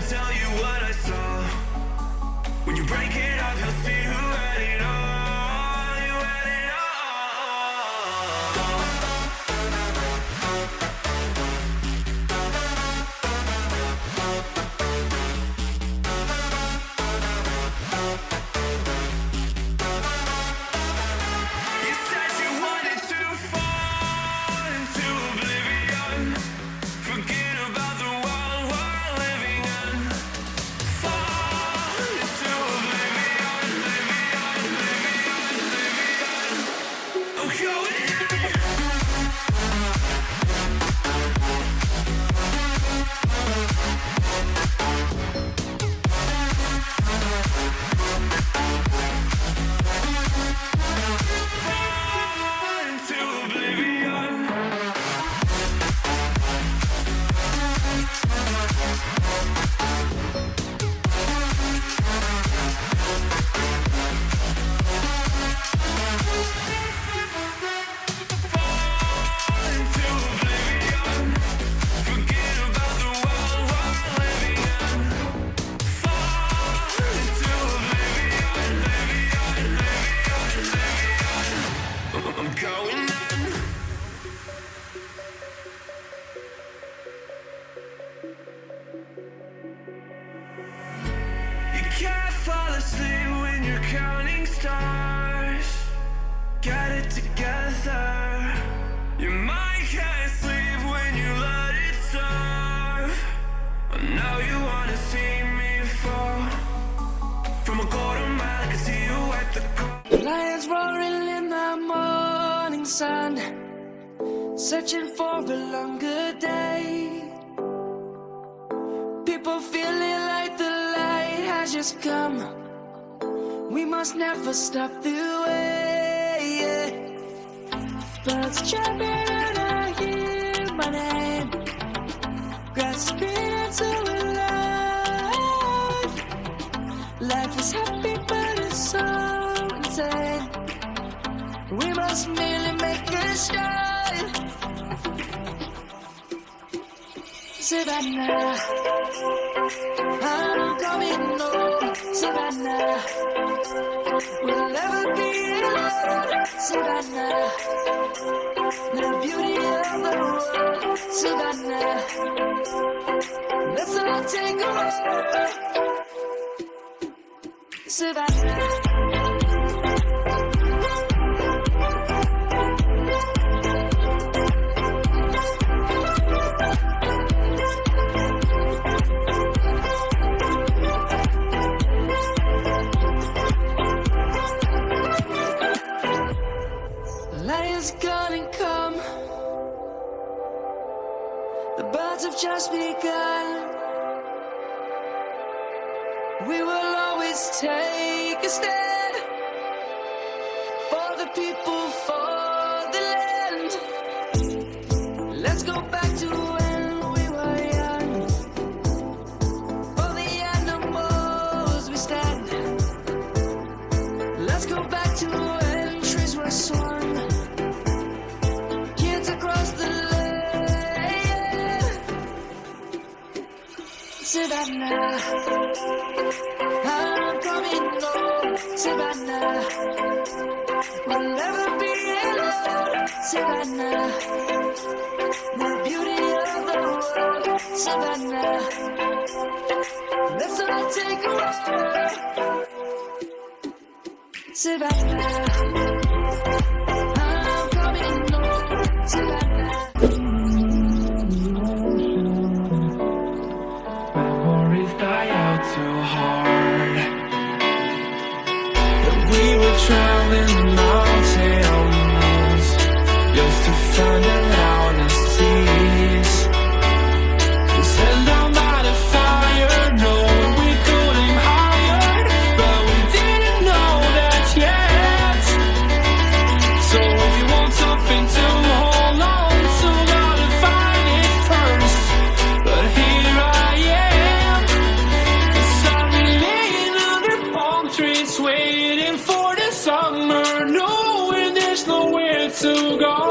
won't tell you what I saw. When you break it off, you'll see who had it all. You had it all. You said you wanted to fall into oblivion. Forget about the world we're living in. Fall into oblivion, oblivion, oblivion, oblivion. I'm going in. Fall into oblivion. Fall into oblivion. Forget about the world we're living in. Fall into oblivion, oblivion, oblivion, oblivion. I'm going in. You can't fall asleep when you're counting stars. Get it together. Your mind can't sleep when you let it serve. Now you wanna see me fall from a quarter mile. I can see you at the corner. Lions roaring in the morning sun, searching for a longer day. People feeling like the light has just come. We must never stop the way. Birds chirping and I hear my name, grasping into life. Life is happy but it's so insane. We must merely make it shine. Savannah, I'm coming home. Savannah, we'll never be alone. Savannah, the beauty of the world. Savannah, let's all take a walk. Savannah. Light is gonna come. The birds have just begun. We will always take a stand for the people, for the land. Let's go back to when we were young. For the animals we stand. Let's go back to when trees were swung. Kids across the land. Savannah, I'm coming home. Savannah, we'll never be alone. Savannah, the beauty of the world. Savannah, let's all take a walk. Savannah, I'm coming home. Savannah. Memories die out too hard. But we were traveling mountains just to find the loudest seas. We sat down by the fire, knowing we could aim higher, but we didn't know that yet. So if you want something to hold on to, gotta find it first. But here I am, 'cause I've been laying under palm trees, waiting for the summer, knowing there's nowhere to go.